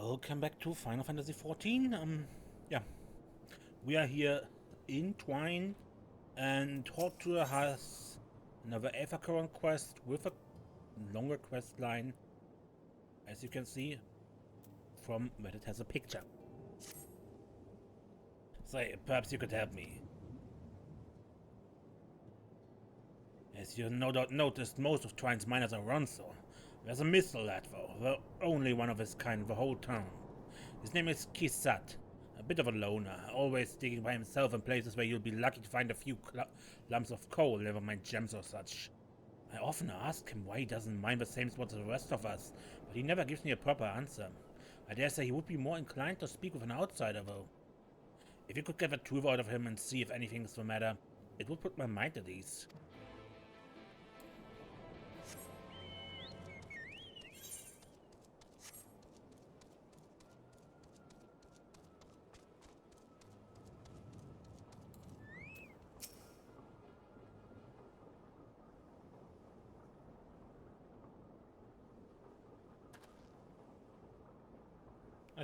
Welcome back to Final Fantasy XIV. Yeah, we are here in Twine, and Hrothgar has another current quest with a longer quest line, as you can see from where it has a picture. Say, perhaps you could help me. As you no doubt noticed, most of Twine's miners are Ronso. There's a mystel lad though, the only one of his kind in the whole town. His name is Kisat, a bit of a loner, always sticking by himself in places where you'll be lucky to find a few lumps of coal, never mind gems or such. I often ask him why he doesn't mind the same spots as the rest of us, but he never gives me a proper answer. I dare say he would be more inclined to speak with an outsider though. If you could get the truth out of him and see if anything's the matter, it would put my mind at ease.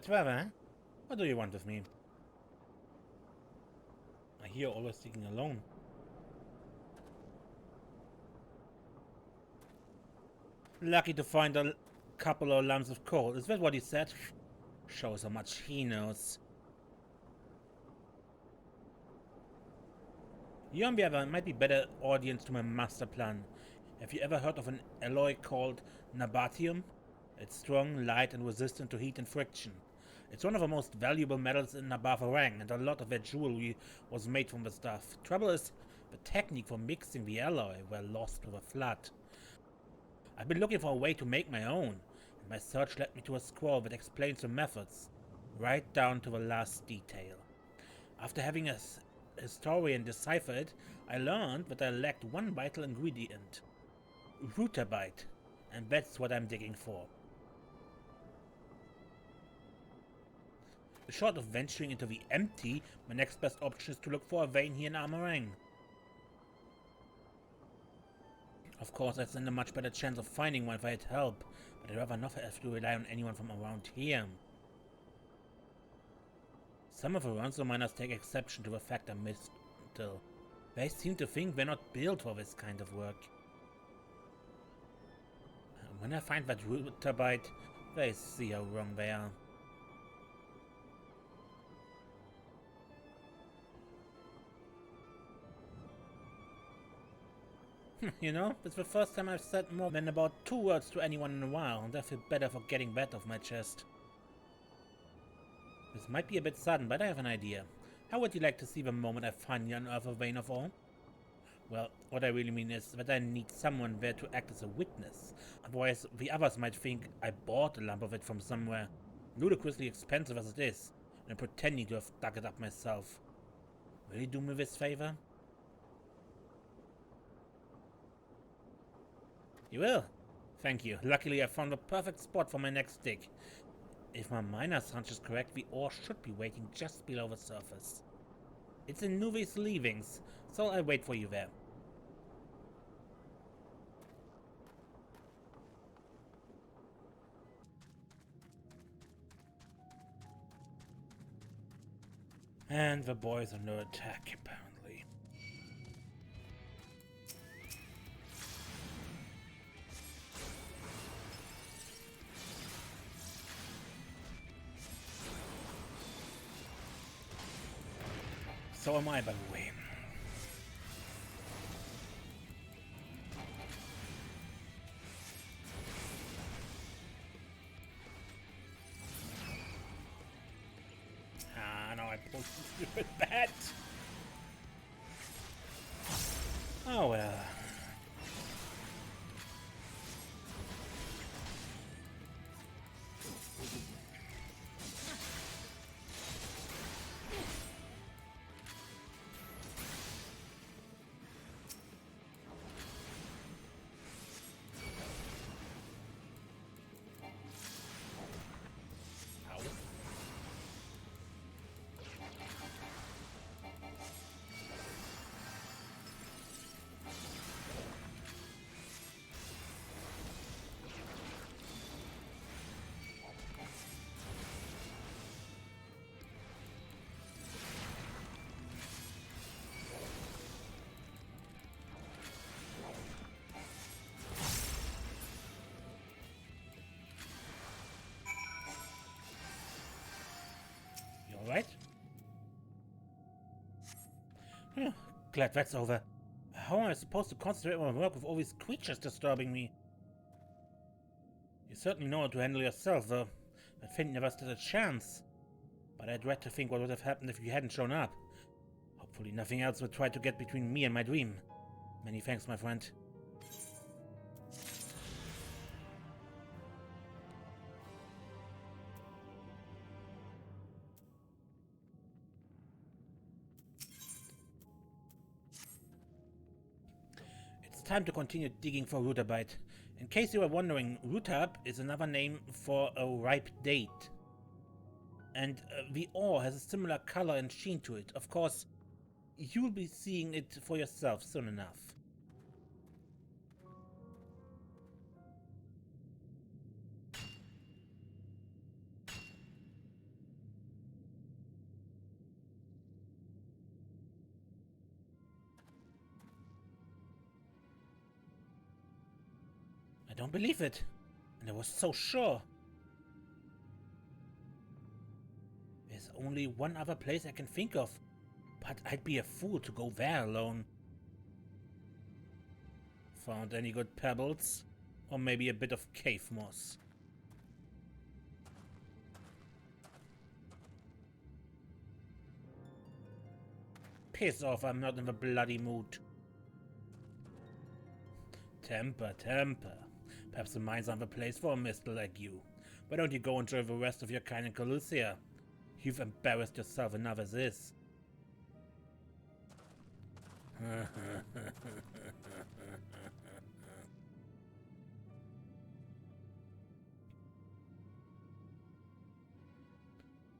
Trevor, what do you want with me? I hear you're always sticking alone. Lucky to find a couple of lumps of coal. Is that what he said? Shows how much he knows. You, on the other, might be better audience to my master plan. Have you ever heard of an alloy called Nabaathium? It's strong, light, and resistant to heat and friction. It's one of the most valuable metals in Nabaathium, and a lot of their jewelry was made from the stuff. Trouble is, the technique for mixing the alloy were lost with a flood. I've been looking for a way to make my own, and my search led me to a scroll that explains the methods, right down to the last detail. After having a historian decipher it, I learned that I lacked one vital ingredient, Hrothgar, and that's what I'm digging for. Short of venturing into the empty, my next best option is to look for a vein here in Amarang. Of course, I stand a much better chance of finding one if I had help, but I'd rather not have to rely on anyone from around here. Some of the Ronso miners take exception to the fact I'm mystel. They seem to think we're not built for this kind of work. When I find that Hrothgar, they see how wrong they are. You know, it's the first time I've said more than about 2 words to anyone in a while, and I feel better for getting that off my chest. This might be a bit sudden, but I have an idea. How would you like to see the moment I finally unearth a vein of ore? Well, what I really mean is that I need someone there to act as a witness. Otherwise, the others might think I bought a lump of it from somewhere, ludicrously expensive as it is, and I'm pretending to have dug it up myself. Will you do me this favor? You will? Thank you. Luckily I found the perfect spot for my next dig. If my miner's hunch is correct, the ore should be waiting just below the surface. It's in Nuvi's leavings, so I'll wait for you there. And the boys are under attack, apparently. So am I, by the way. No, I pulled with that. Oh well. Glad that's over. How am I supposed to concentrate on my work with all these creatures disturbing me? You certainly know how to handle yourself, though. That thing never stood a chance. But I dread to think what would have happened if you hadn't shown up. Hopefully nothing else would try to get between me and my dream. Many thanks, my friend. It's time to continue digging for Rutabyte. In case you were wondering, Rutab is another name for a ripe date. And the ore has a similar color and sheen to it. Of course, you'll be seeing it for yourself soon enough. I don't believe it. And I was so sure. There's only one other place I can think of, but I'd be a fool to go there alone. Found any good pebbles? Or maybe a bit of cave moss? Piss off, I'm not in the bloody mood. Temper, temper. Perhaps the mines aren't the place for a mystel like you. Why don't you go enjoy the rest of your kind in Colusia? You've embarrassed yourself enough as is.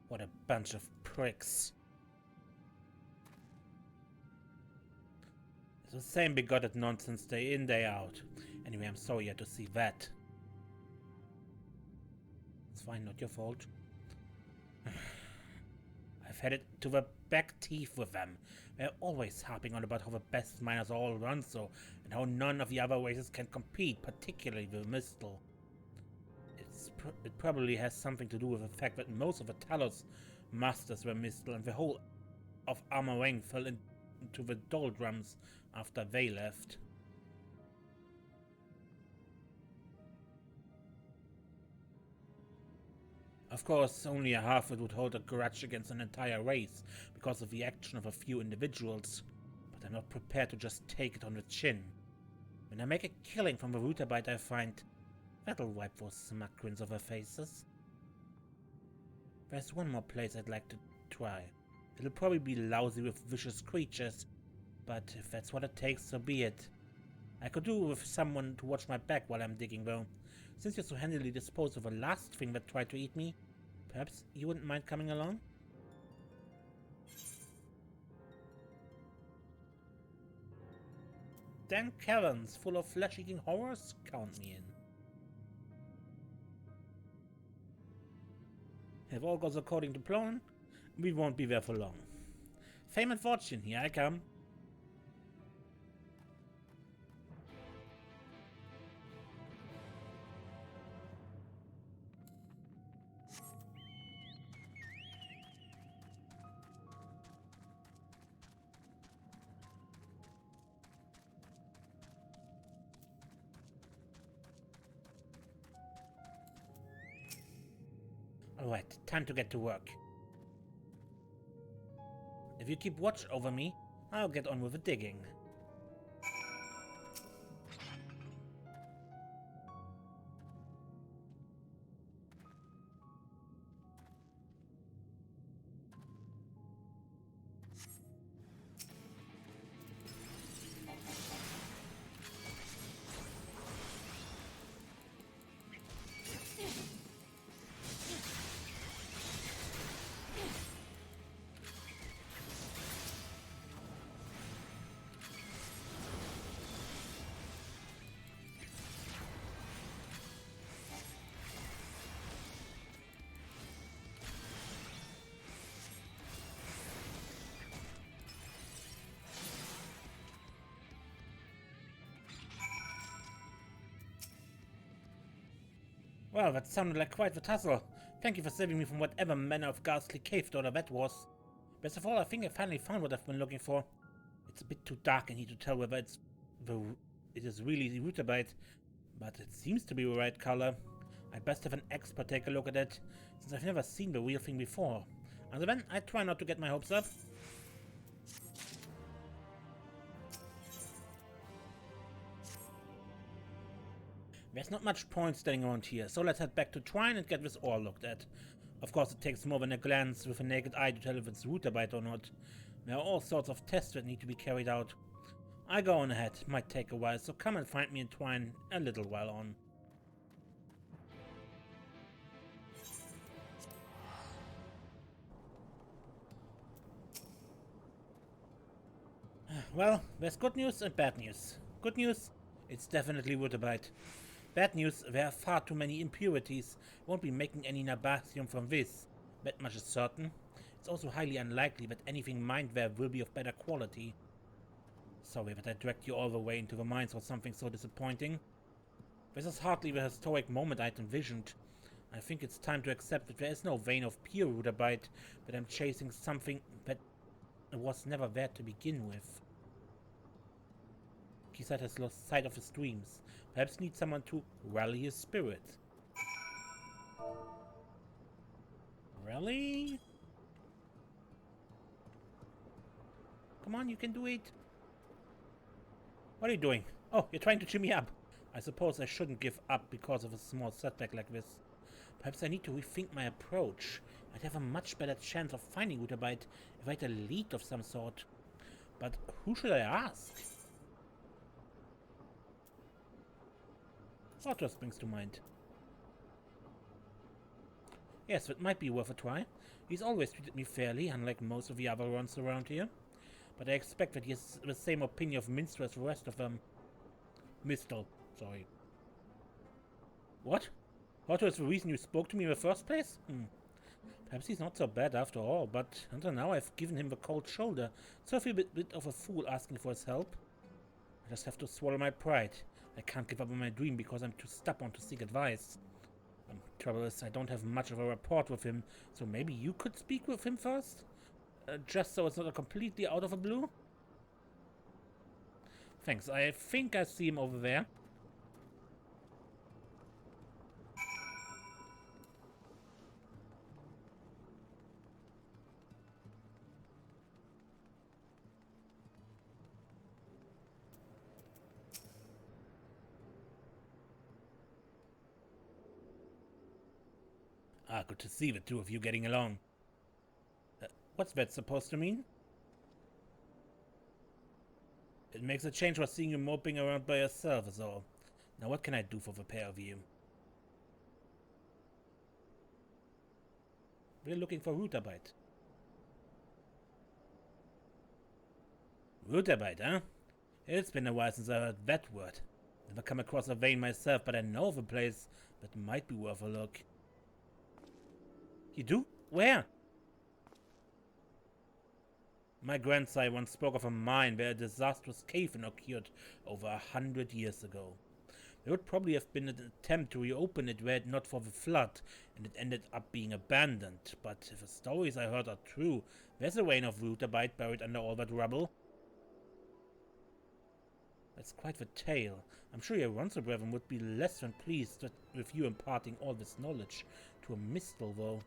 What a bunch of pricks. It's the same bigoted nonsense day in, day out. Anyway, I'm sorry you had to see that. It's fine, not your fault. I've had it to the back teeth with them. They're always harping on about how the best miners are all Ronso, and how none of the other races can compete, particularly with mystel. It probably has something to do with the fact that most of the Talos masters were mystel, and the whole of Armorang fell into the doldrums after they left. Of course, only a half would hold a grudge against an entire race because of the action of a few individuals, but I'm not prepared to just take it on the chin. When I make a killing from the Rutabyte I find, that'll wipe those smug grins off their faces. There's one more place I'd like to try. It'll probably be lousy with vicious creatures, but if that's what it takes, so be it. I could do with someone to watch my back while I'm digging, though. Since you so handily disposed of the last thing that tried to eat me, perhaps you wouldn't mind coming along? Damn caverns full of flesh-eating horrors? Count me in. If all goes according to plan, we won't be there for long. Fame and fortune, here I come. Alright, time to get to work. If you keep watch over me, I'll get on with the digging. Well, that sounded like quite the tussle. Thank you for saving me from whatever manner of ghastly cave door that was. Best of all, I think I finally found what I've been looking for. It's a bit too dark in here to tell whether it is really rutabaga, but it seems to be the right color. I best have an expert take a look at it, since I've never seen the real thing before. And then I try not to get my hopes up. There's not much point staying around here, so let's head back to Twine and get this ore looked at. Of course, it takes more than a glance with a naked eye to tell if it's rutabaga or not. There are all sorts of tests that need to be carried out. I go on ahead, might take a while, so come and find me in Twine a little while on. Well, there's good news and bad news. Good news, it's definitely rutabaga. Bad news, there are far too many impurities. Won't be making any Nabaathium from this. That much is certain. It's also highly unlikely that anything mined there will be of better quality. Sorry that I dragged you all the way into the mines for something so disappointing. This is hardly the historic moment I'd envisioned. I think it's time to accept that there is no vein of pure rutabaga, but I'm chasing something that was never there to begin with. Kisat has lost sight of his dreams. Perhaps needs someone to rally his spirit. Rally? Come on, you can do it. What are you doing? Oh, you're trying to cheer me up. I suppose I shouldn't give up because of a small setback like this. Perhaps I need to rethink my approach. I'd have a much better chance of finding rutabaga if I had a lead of some sort. But who should I ask? Hrothgar springs to mind. Yes, that might be worth a try. He's always treated me fairly, unlike most of the other Rons around here. But I expect that he has the same opinion of Minster as the rest of them. Mystel, sorry. What? Hrothgar is the reason you spoke to me in the first place? Perhaps he's not so bad after all, but until now I've given him the cold shoulder, so I feel a bit of a fool asking for his help. I just have to swallow my pride. I can't give up on my dream because I'm too stubborn to seek advice. Trouble is, I don't have much of a rapport with him, so maybe you could speak with him first? Just so it's not completely out of the blue? Thanks, I think I see him over there. Ah, good to see the two of you getting along. What's that supposed to mean? It makes a change for seeing you moping around by yourself is all. Now what can I do for the pair of you? We're looking for rutabaga. Rutabaga, huh? It's been a while since I heard that word. Never come across a vein myself, but I know of a place that might be worth a look. You do? Where? My grandsire once spoke of a mine where a disastrous cave-in occurred over 100 years ago. There would probably have been an attempt to reopen it were it not for the flood, and it ended up being abandoned. But if the stories I heard are true, there's a vein of rutabaga buried under all that rubble. That's quite the tale. I'm sure your Ronso brethren would be less than pleased with you imparting all this knowledge to a mystel, though.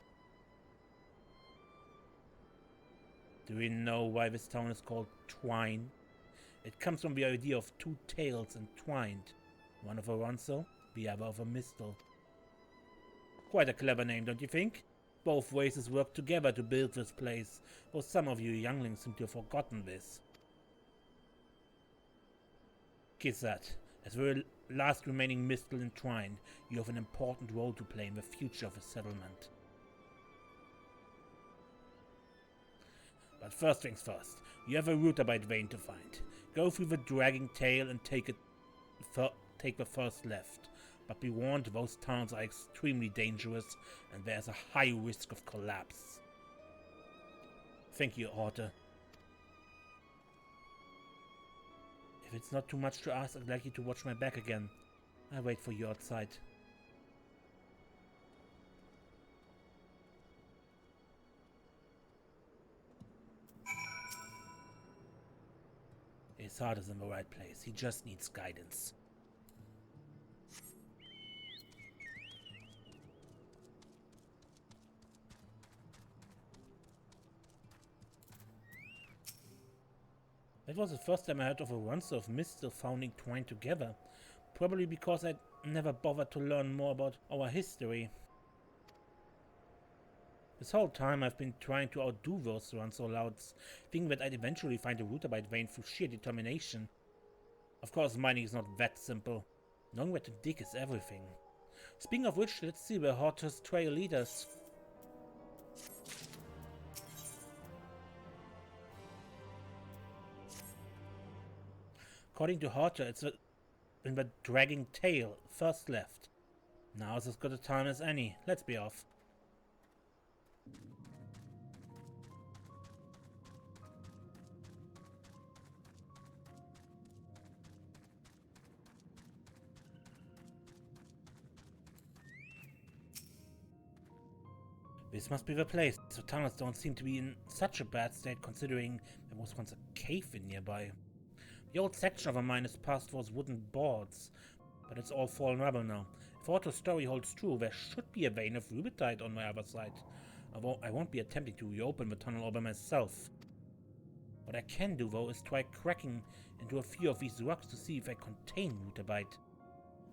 Do we know why this town is called Twine? It comes from the idea of two tails entwined. One of a Ronso, the other of a mystel. Quite a clever name, don't you think? Both races work together to build this place, though some of you younglings seem to have forgotten this. Kisat, as the last remaining mystel in Twine, you have an important role to play in the future of the settlement. But first things first, you have a rutabaga vein to find. Go through the dragging tail and take the first left. But be warned, those towns are extremely dangerous and there's a high risk of collapse. Thank you, Hrothgar. If it's not too much to ask, I'd like you to watch my back again. I'll wait for you outside. His heart is in the right place. He just needs guidance. That was the first time I heard of a Ronso of mystel founding Twine together. Probably because I'd never bothered to learn more about our history. This whole time I've been trying to outdo those Ronso louds, thinking that I'd eventually find a Rutabyte vein through sheer determination. Of course, mining is not that simple. Knowing where to dig is everything. Speaking of which, let's see where Hrothgar's trail leads us. According to Hrothgar, it's in the dragging tail, first left. Now's as good a time as any. Let's be off. This must be the place. The tunnels don't seem to be in such a bad state considering there was once a cave-in nearby. The old section of a mine is past those wooden boards, but it's all fallen rubble now. If Otto's story holds true, there should be a vein of rubitite on my other side. Although I won't be attempting to reopen the tunnel all by myself. What I can do though is try cracking into a few of these rocks to see if they contain rubitite.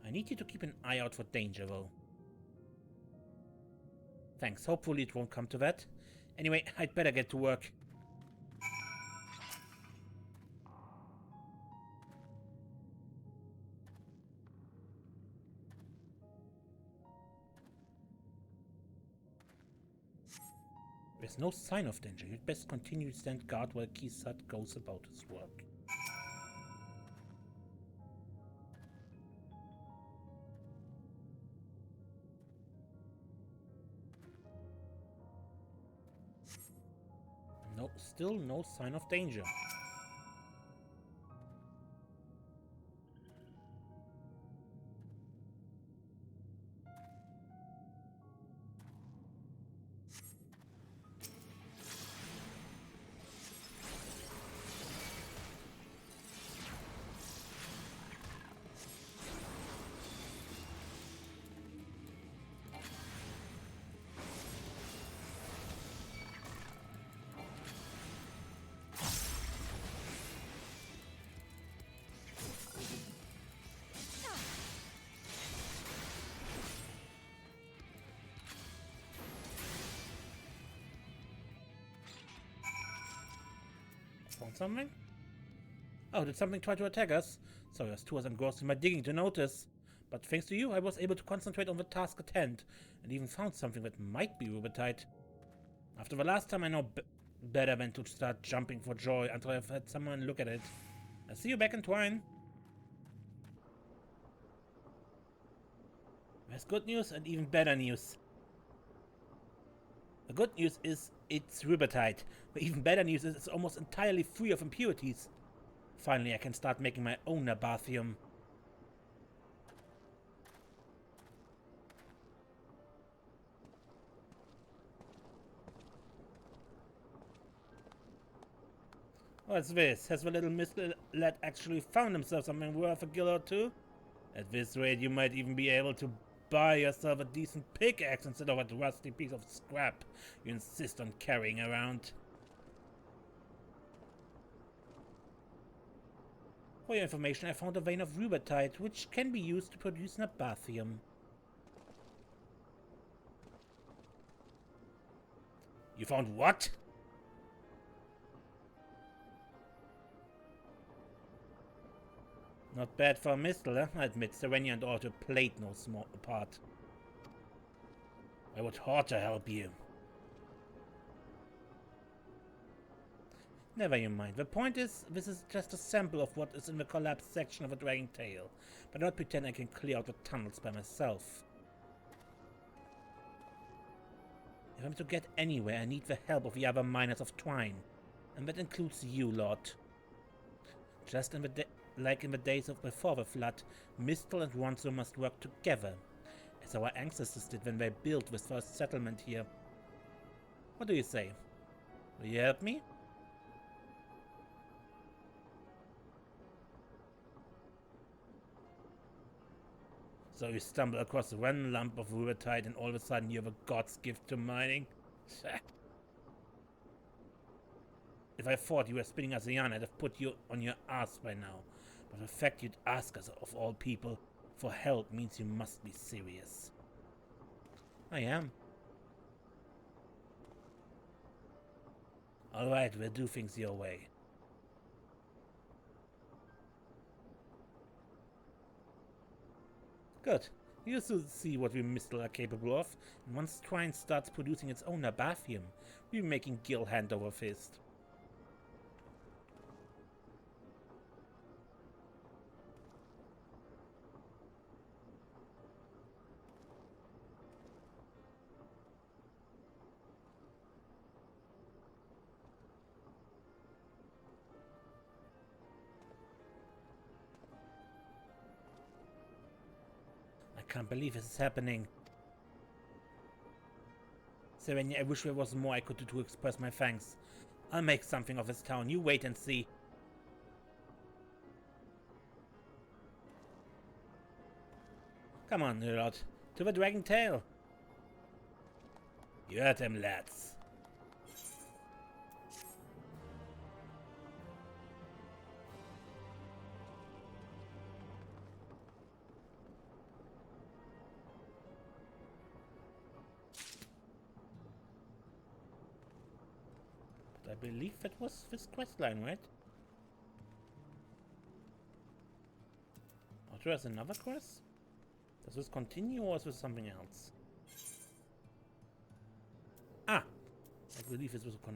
I need you to keep an eye out for danger though. Thanks, hopefully it won't come to that. Anyway, I'd better get to work. There's no sign of danger. You'd best continue to stand guard while Kisat goes about his work. No, still no sign of danger. Found something? Oh, did something try to attack us? Sorry, I was too engrossed in my digging to notice. But thanks to you, I was able to concentrate on the task at hand, and even found something that might be rubitite. After the last time, I know better than to start jumping for joy until I've had someone look at it. I'll see you back in Twine. There's good news and even better news. The good news is it's rubitite. The even better news is it's almost entirely free of impurities. Finally, I can start making my own Nabaathium. What's this? Has the little mystel lad actually found himself something worth a gill or two? At this rate, you might even be able to buy yourself a decent pickaxe instead of that rusty piece of scrap you insist on carrying around. For your information, I found a vein of rubitite, which can be used to produce Nabaathium. You found what? Not bad for a mystel, eh? I admit, Serenia and Otto played no small part. Why would Hrothgar help you? Never you mind. The point is, this is just a sample of what is in the collapsed section of a dragging tail. But not pretend I can clear out the tunnels by myself. If I'm to get anywhere, I need the help of the other miners of Twine. And that includes you, Lord. Just like in the days of before the flood, mystel and Ronso must work together, as our ancestors did when they built this first settlement here. What do you say? Will you help me? So you stumble across one lump of rubbertite and all of a sudden you have a god's gift to mining? If I thought you were spinning us a yarn, I'd have put you on your ass by now. But the fact you'd ask us, of all people, for help means you must be serious. I am. Alright, we'll do things your way. Good. You'll soon see what we mystel are capable of, and once Twine starts producing its own Nabaathium, we'll be making Gil hand over fist. I can't believe this is happening. Serenia, I wish there was more I could do to express my thanks. I'll make something of this town. You wait and see. Come on, Rod. To the Dragon Tail. You heard them, lads. I believe that was this questline, right? Or there's another quest? Does this continue or is this something else? Ah! I believe this was a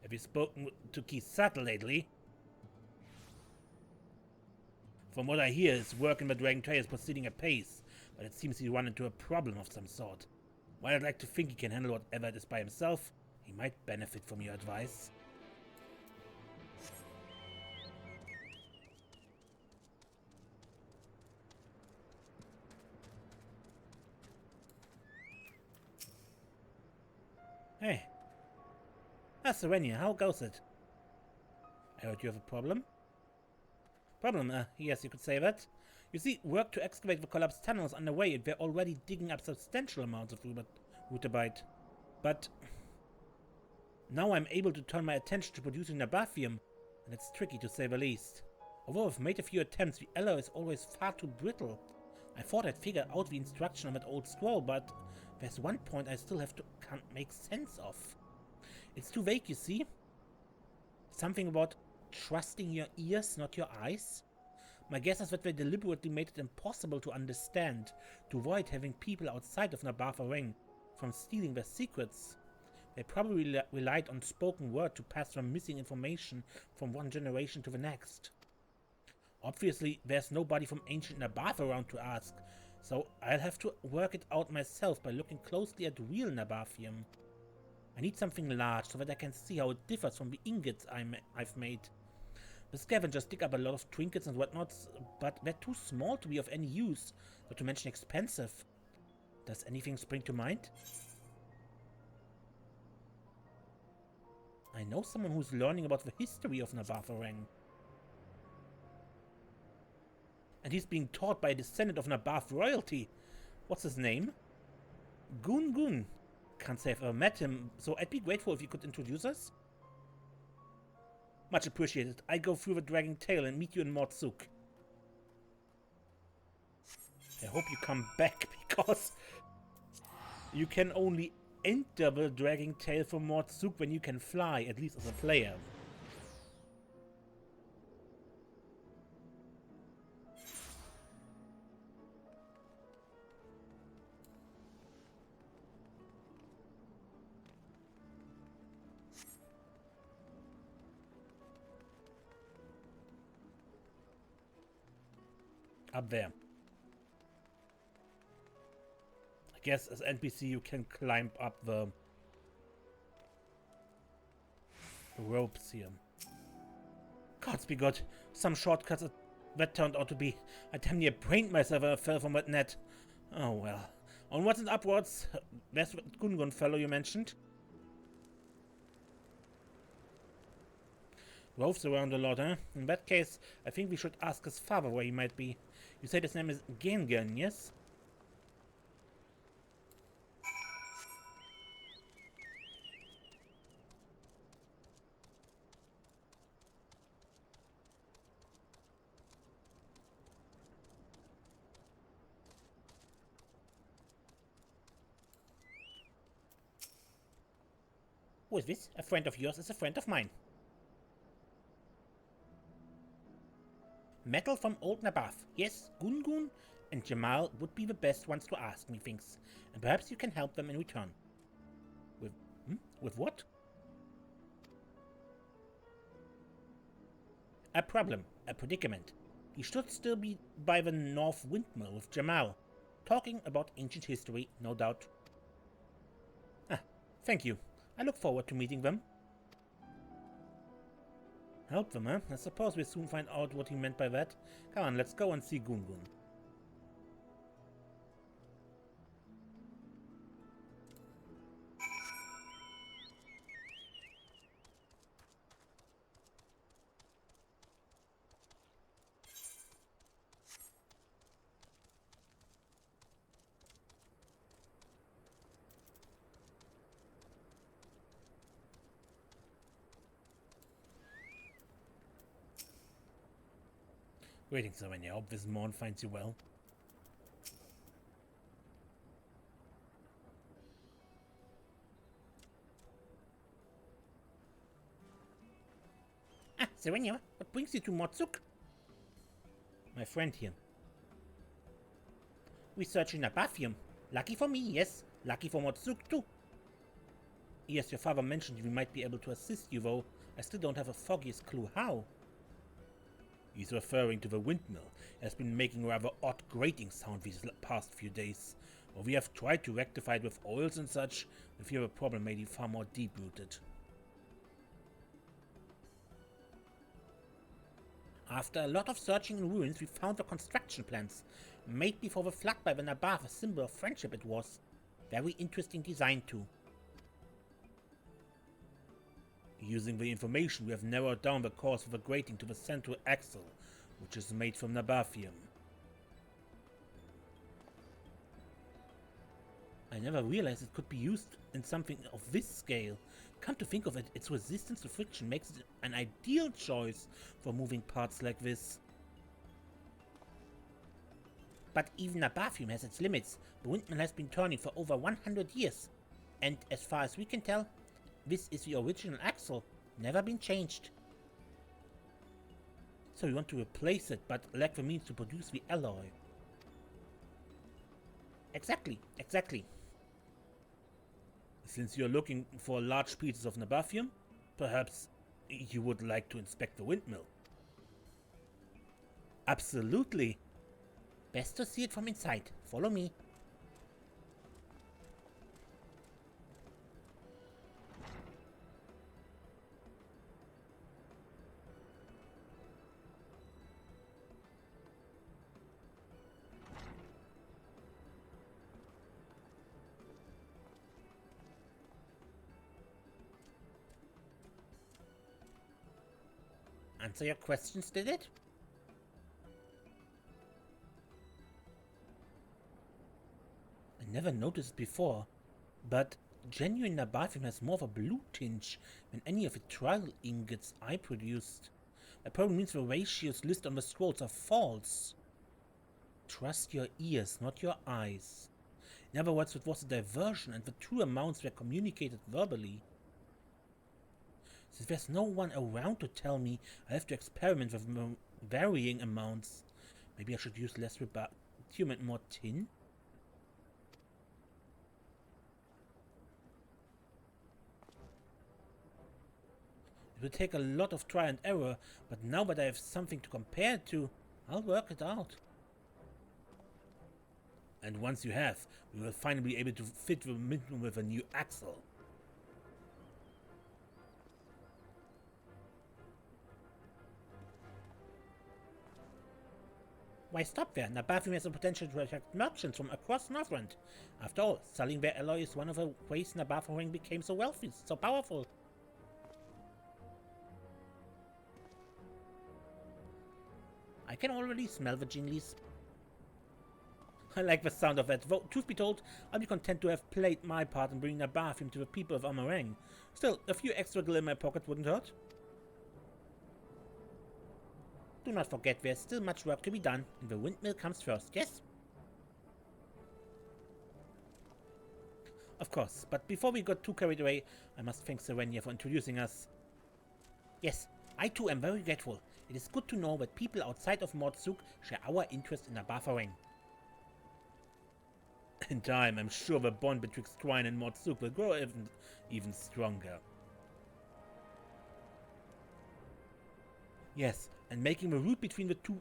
Have you spoken to Kisata lately? From what I hear, his work in the Dragon Trail is proceeding apace, but it seems he run into a problem of some sort. While I'd like to think he can handle whatever it is by himself, he might benefit from your advice. Hey. Serenia, how goes it? I heard you have a problem? Problem? Yes, you could say that. You see, work to excavate the collapsed tunnel is underway and we're already digging up substantial amounts of rubbertite. But now I'm able to turn my attention to producing Nabaathium, and it's tricky to say the least. Although I've made a few attempts, the alloy is always far too brittle. I thought I'd figured out the instruction on that old scroll, but there's one point I still can't make sense of. It's too vague, you see. Something about trusting your ears, not your eyes. My guess is that they deliberately made it impossible to understand, to avoid having people outside of Nabaathium from stealing their secrets. They probably relied on spoken word to pass on missing information from one generation to the next. Obviously, there's nobody from ancient Nabath around to ask, so I'll have to work it out myself by looking closely at real Nabaathium. I need something large so that I can see how it differs from the ingots I've made. The scavengers dig up a lot of trinkets and whatnots, but they're too small to be of any use, not to mention expensive. Does anything spring to mind? I know someone who's learning about the history of Nabaathium. And he's being taught by a descendant of Nabath royalty. What's his name? Gun. Can't say I've ever met him, so I'd be grateful if you could introduce us. Much appreciated. I go through the Dragon Tail and meet you in Mortsuk. I hope you come back, because you can only enter the Dragon Tail from Mortsuk when you can fly, at least as a player. Up there. I guess as NPC you can climb up the ropes here. Gods be good. Some shortcuts that turned out to be. I damn near brained myself when I fell from that net. Oh well. Onwards and upwards. There's that Gun fellow you mentioned. Roves around a lot, huh? In that case, I think we should ask his father where he might be. You said his name is Gengen, yes? Who is this? A friend of yours is a friend of mine. Metal from old Nabath. Yes, Gungun and Jamal would be the best ones to ask, methinks. And perhaps you can help them in return. With what? A problem. A predicament. He should still be by the North Windmill with Jamal. Talking about ancient history, no doubt. Thank you. I look forward to meeting them. Help them, huh? I suppose we'll soon find out what he meant by that. Come on, let's go and see Gungun. Greetings, Serenia. I hope this morn finds you well. Serenia, what brings you to Motsuk? My friend here. Researching Nabaathium. Lucky for me, yes. Lucky for Motsuk, too. Yes, your father mentioned we might be able to assist you, though I still don't have a foggiest clue how. He's referring to the windmill. It has been making a rather odd grating sound these past few days. Well, we have tried to rectify it with oils and such. We fear the problem may be far more deep-rooted. After a lot of searching in ruins, we found the construction plans. Made before the flood by the Nabath, a symbol of friendship it was. Very interesting design too. Using the information, we have narrowed down the course of the grating to the central axle, which is made from Nabaathium. I never realized it could be used in something of this scale. Come to think of it, its resistance to friction makes it an ideal choice for moving parts like this. But even Nabaathium has its limits. The windmill has been turning for over 100 years. And as far as we can tell, this is the original axle, never been changed. So we want to replace it, but lack the means to produce the alloy. Exactly. Since you're looking for large pieces of Nabaathium, perhaps you would like to inspect the windmill. Absolutely. Best to see it from inside. Follow me. Answer your questions, did it? I never noticed before, but genuine Nabaathium has more of a blue tinge than any of the trial ingots I produced. That probably means the ratios listed on the scrolls are false. Trust your ears, not your eyes. In other words, it was a diversion and the true amounts were communicated verbally. Since there's no one around to tell me, I have to experiment with varying amounts. Maybe I should use less rubidium and more tin? It will take a lot of try and error, but now that I have something to compare it to, I'll work it out. And once you have, we will finally be able to fit the windmill with a new axle. Why stop there? Nabaathium has the potential to attract merchants from across Northrend. After all, selling their alloy is one of the ways Nabaathium became so wealthy, so powerful. I can already smell the jingles. I like the sound of that, though, truth be told, I'll be content to have played my part in bringing Nabaathium to the people of Amarang. Still, a few extra gil in my pocket wouldn't hurt. Do not forget there's still much work to be done, and the windmill comes first, yes? Of course, but before we got too carried away, I must thank Serenia for introducing us. Yes, I too am very grateful. It is good to know that people outside of Mordsuk share our interest in Nabaathium. In time, I'm sure the bond betwixt Twine and Mordsuk will grow even stronger. Yes, and making the route between the two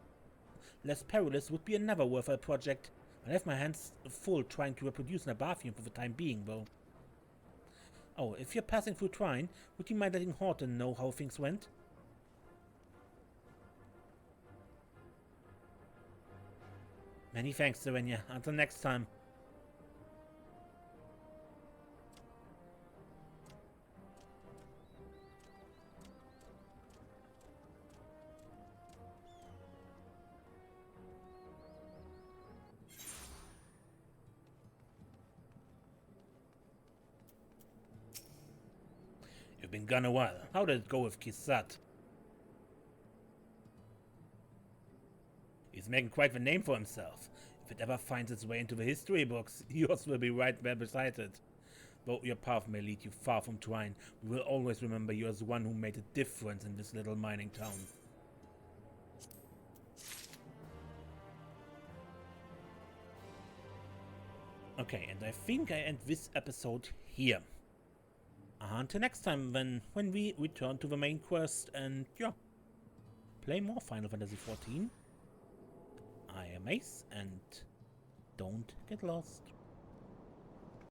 less perilous would be another worthwhile project. I have my hands full trying to reproduce Nabaathium for the time being, though. Oh, if you're passing through Twine, would you mind letting Horton know how things went? Many thanks, Serenia. Until next time. You've been gone a while. How did it go with Kisat? He's making quite the name for himself. If it ever finds its way into the history books, yours will be right there beside it. Though your path may lead you far from Twine, we will always remember you as one who made a difference in this little mining town. Okay, and I think I end this episode here. Until next time, when we return to the main quest and, yeah, play more Final Fantasy XIV. I am Ace, and don't get lost.